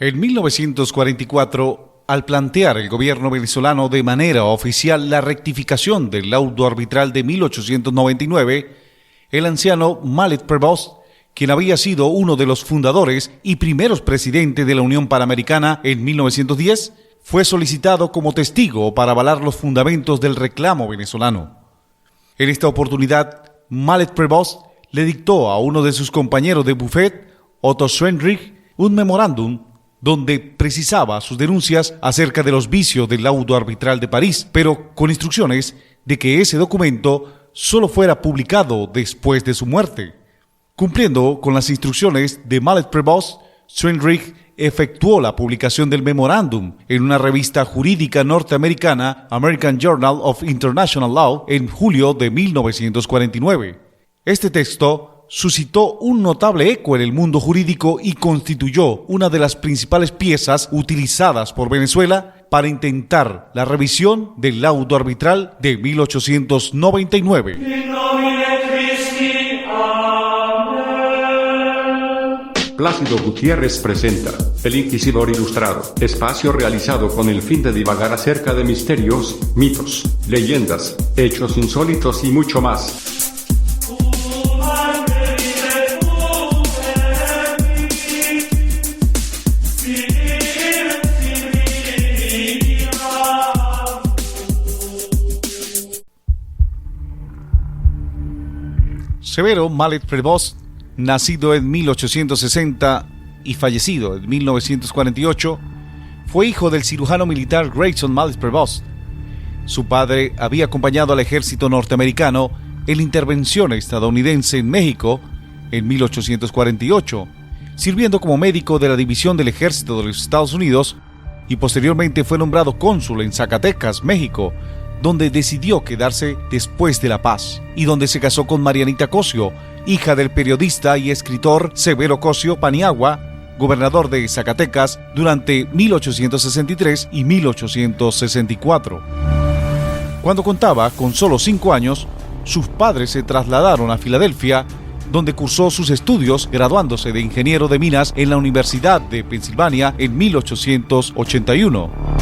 En 1944, al plantear el gobierno venezolano de manera oficial la rectificación del laudo arbitral de 1899, el anciano Mallet Prevost, quien había sido uno de los fundadores y primeros presidentes de la Unión Panamericana en 1910, fue solicitado como testigo para avalar los fundamentos del reclamo venezolano. En esta oportunidad, Mallet Prevost le dictó a uno de sus compañeros de buffet, Otto Schwendrich, un memorándum donde precisaba sus denuncias acerca de los vicios del laudo arbitral de París, pero con instrucciones de que ese documento solo fuera publicado después de su muerte. Cumpliendo con las instrucciones de Mallet Prevost, Schwendrich efectuó la publicación del memorándum en una revista jurídica norteamericana, American Journal of International Law, en julio de 1949. Este texto suscitó un notable eco en el mundo jurídico y constituyó una de las principales piezas utilizadas por Venezuela para intentar la revisión del laudo arbitral de 1899. Plácido Gutiérrez presenta El Inquisidor Ilustrado, espacio realizado con el fin de divagar acerca de misterios, mitos, leyendas, hechos insólitos y mucho más. Severo Mallet Prevost, nacido en 1860 y fallecido en 1948, fue hijo del cirujano militar Grayson Mallet Prevost. Su padre había acompañado al ejército norteamericano en la intervención estadounidense en México en 1848, sirviendo como médico de la división del ejército de los Estados Unidos, y posteriormente fue nombrado cónsul en Zacatecas, México, donde decidió quedarse después de la paz, y donde se casó con Marianita Cosio, hija del periodista y escritor Severo Cosio Paniagua, gobernador de Zacatecas durante 1863 y 1864. Cuando contaba con solo 5 años, sus padres se trasladaron a Filadelfia, donde cursó sus estudios, graduándose de ingeniero de minas en la Universidad de Pensilvania en 1881.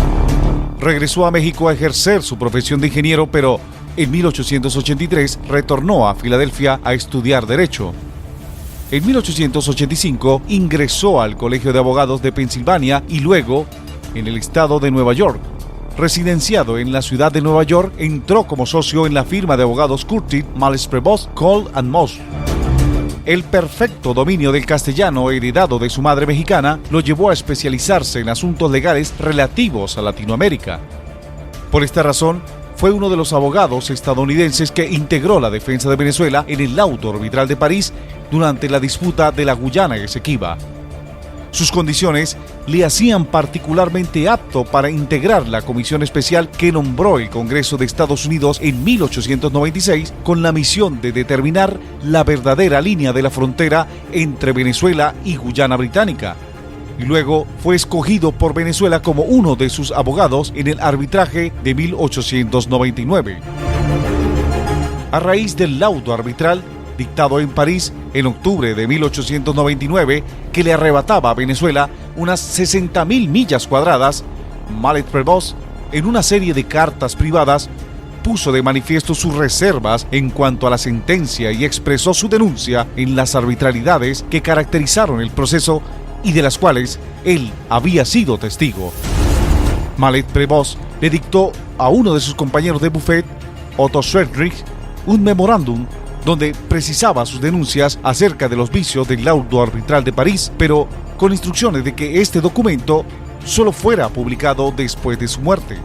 Regresó a México a ejercer su profesión de ingeniero, pero en 1883 retornó a Filadelfia a estudiar Derecho. En 1885 ingresó al Colegio de Abogados de Pensilvania y luego en el estado de Nueva York. Residenciado en la ciudad de Nueva York, entró como socio en la firma de abogados Curtis, Mallet Prevost, Cole & Moss. El perfecto dominio del castellano heredado de su madre mexicana lo llevó a especializarse en asuntos legales relativos a Latinoamérica. Por esta razón, fue uno de los abogados estadounidenses que integró la defensa de Venezuela en el laudo arbitral de París durante la disputa de la Guyana Esequiba. Sus condiciones le hacían particularmente apto para integrar la comisión especial que nombró el Congreso de Estados Unidos en 1896 con la misión de determinar la verdadera línea de la frontera entre Venezuela y Guyana Británica. Y luego fue escogido por Venezuela como uno de sus abogados en el arbitraje de 1899. A raíz del laudo arbitral dictado en París en octubre de 1899, que le arrebataba a Venezuela unas 60.000 millas cuadradas, Mallet Prevost, en una serie de cartas privadas, puso de manifiesto sus reservas en cuanto a la sentencia y expresó su denuncia en las arbitrariedades que caracterizaron el proceso y de las cuales él había sido testigo. Mallet Prevost le dictó a uno de sus compañeros de buffet, Otto Schwendrich, un memorándum donde precisaba sus denuncias acerca de los vicios del laudo arbitral de París, pero con instrucciones de que este documento solo fuera publicado después de su muerte.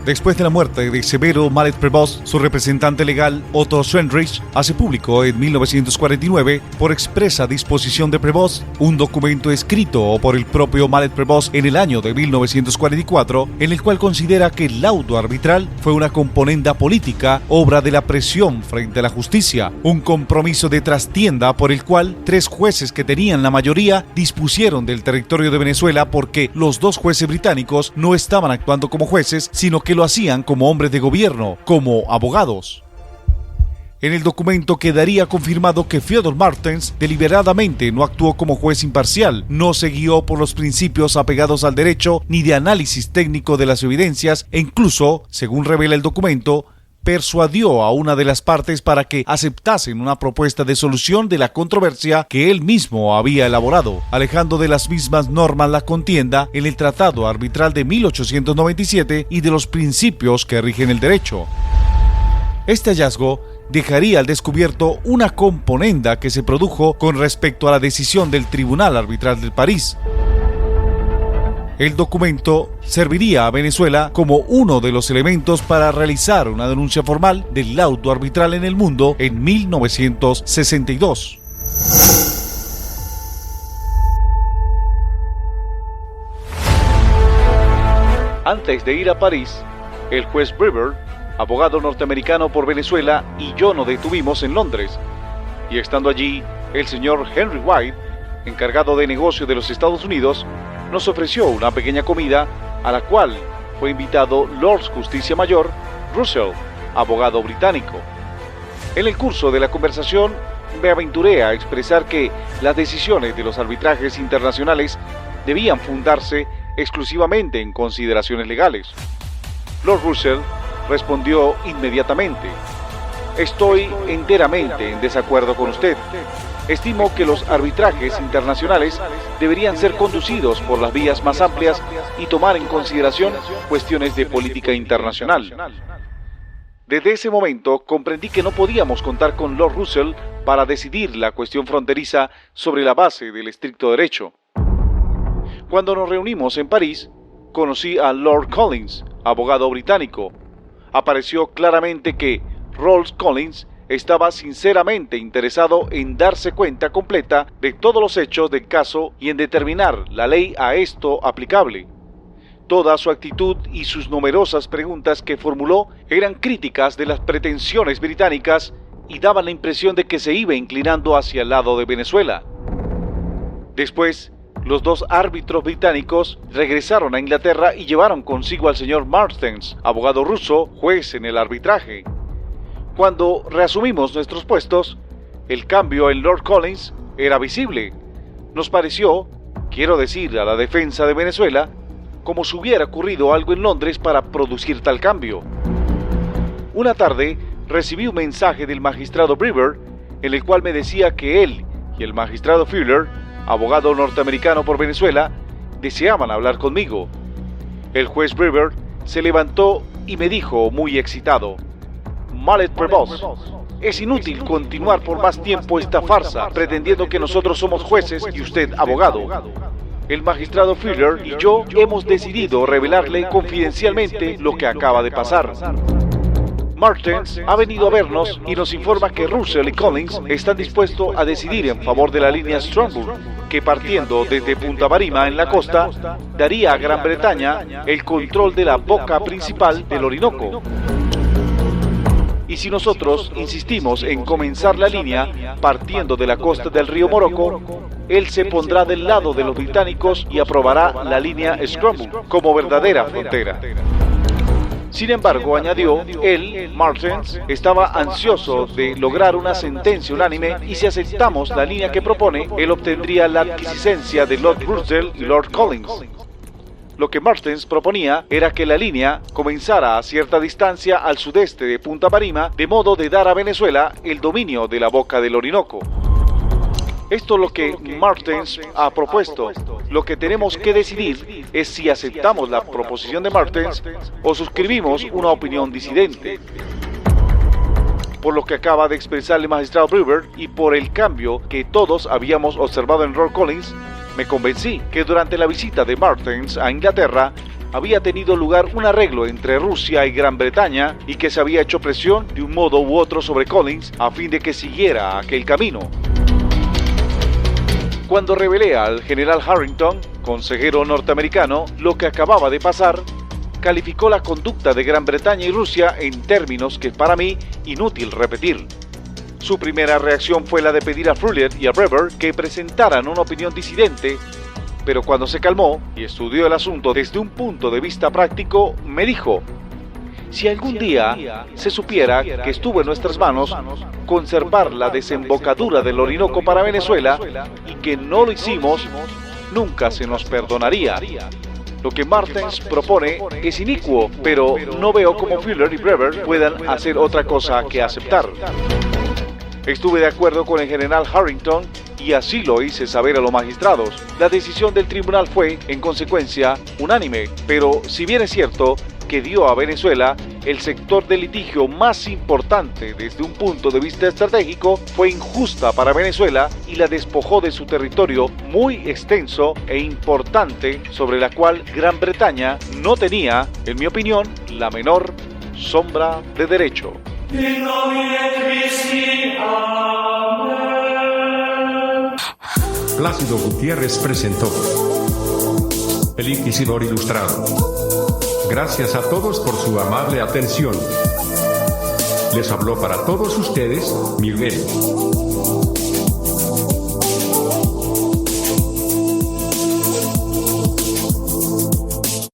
Después de la muerte de Severo Mallet Prevost, su representante legal, Otto Schwendrich, hace público en 1949, por expresa disposición de Prevost, un documento escrito por el propio Mallet Prevost en el año de 1944, en el cual considera que el laudo arbitral fue una componenda política, obra de la presión frente a la justicia, un compromiso de trastienda por el cual 3 jueces que tenían la mayoría dispusieron del territorio de Venezuela porque los 2 jueces británicos no estaban actuando como jueces, sino que lo hacían como hombres de gobierno, como abogados. En el documento quedaría confirmado que Fyodor Martens deliberadamente no actuó como juez imparcial, no se guió por los principios apegados al derecho ni de análisis técnico de las evidencias e incluso, según revela el documento, persuadió a una de las partes para que aceptasen una propuesta de solución de la controversia que él mismo había elaborado, alejando de las mismas normas la contienda en el Tratado Arbitral de 1897 y de los principios que rigen el derecho. Este hallazgo dejaría al descubierto una componenda que se produjo con respecto a la decisión del Tribunal Arbitral de París. El documento serviría a Venezuela como uno de los elementos para realizar una denuncia formal del laudo arbitral en el mundo en 1962. Antes de ir a París, el juez Brewer, abogado norteamericano por Venezuela, y yo nos detuvimos en Londres, y estando allí, el señor Henry White, encargado de negocio de los Estados Unidos, nos ofreció una pequeña comida a la cual fue invitado Lord Justicia Mayor Russell, abogado británico. En el curso de la conversación me aventuré a expresar que las decisiones de los arbitrajes internacionales debían fundarse exclusivamente en consideraciones legales. Lord Russell respondió inmediatamente: estoy enteramente en desacuerdo con usted. Estimo que los arbitrajes internacionales deberían ser conducidos por las vías más amplias y tomar en consideración cuestiones de política internacional. Desde ese momento comprendí que no podíamos contar con Lord Russell para decidir la cuestión fronteriza sobre la base del estricto derecho. Cuando nos reunimos en París, conocí a Lord Collins, abogado británico. Apareció claramente que Rolls Collins estaba sinceramente interesado en darse cuenta completa de todos los hechos del caso y en determinar la ley a esto aplicable. Toda su actitud y sus numerosas preguntas que formuló eran críticas de las pretensiones británicas y daban la impresión de que se iba inclinando hacia el lado de Venezuela. Después, los dos árbitros británicos regresaron a Inglaterra y llevaron consigo al señor Martens, abogado ruso, juez en el arbitraje. Cuando reasumimos nuestros puestos, el cambio en Lord Collins era visible. Nos pareció, quiero decir a la defensa de Venezuela, como si hubiera ocurrido algo en Londres para producir tal cambio. Una tarde recibí un mensaje del magistrado Brewer en el cual me decía que él y el magistrado Fuller, abogado norteamericano por Venezuela, deseaban hablar conmigo. El juez Brewer se levantó y me dijo muy excitado: Mallet-Prevost, es inútil continuar por más tiempo esta farsa pretendiendo que nosotros somos jueces y usted abogado. El magistrado Fuller y yo hemos decidido revelarle confidencialmente lo que acaba de pasar. Martens ha venido a vernos y nos informa que Russell y Collins están dispuestos a decidir en favor de la línea Strasbourg, que partiendo desde Punta Barima en la costa, daría a Gran Bretaña el control de la boca principal del Orinoco. Y si nosotros insistimos en comenzar la línea partiendo de la costa del río Morocco, él se pondrá del lado de los británicos y aprobará la línea Strasbourg como verdadera frontera. Sin embargo, añadió, él, Martens, estaba ansioso de lograr una sentencia unánime y si aceptamos la línea que propone, él obtendría la adquisicencia de Lord Russell y Lord Collins. Lo que Martens proponía era que la línea comenzara a cierta distancia al sudeste de Punta Barima, de modo de dar a Venezuela el dominio de la boca del Orinoco. Esto es lo que Martens ha propuesto. Lo que tenemos que decidir es si aceptamos la proposición de Martens o suscribimos una opinión disidente. Por lo que acaba de expresar el magistrado Brewer y por el cambio que todos habíamos observado en Lord Collins, me convencí que durante la visita de Martens a Inglaterra había tenido lugar un arreglo entre Rusia y Gran Bretaña y que se había hecho presión de un modo u otro sobre Collins a fin de que siguiera aquel camino. Cuando revelé al general Harrington, consejero norteamericano, lo que acababa de pasar, calificó la conducta de Gran Bretaña y Rusia en términos que para mí inútil repetir. Su primera reacción fue la de pedir a Fuller y a Brewer que presentaran una opinión disidente, pero cuando se calmó y estudió el asunto desde un punto de vista práctico, me dijo: Si algún día se supiera que estuvo en nuestras manos conservar la desembocadura del Orinoco para Venezuela y que no lo hicimos, nunca se nos perdonaría. Lo que Martens propone es inicuo, pero no veo cómo Fuller y Brewer puedan hacer otra cosa que aceptar. Estuve de acuerdo con el general Harrington y así lo hice saber a los magistrados. La decisión del tribunal fue, en consecuencia, unánime, pero si bien es cierto que dio a Venezuela el sector de litigio más importante desde un punto de vista estratégico, fue injusta para Venezuela y la despojó de su territorio muy extenso e importante sobre la cual Gran Bretaña no tenía, en mi opinión, la menor sombra de derecho. Plácido Gutiérrez presentó El Inquisidor Ilustrado. Gracias a todos por su amable atención. Les habló para todos ustedes, Miguel.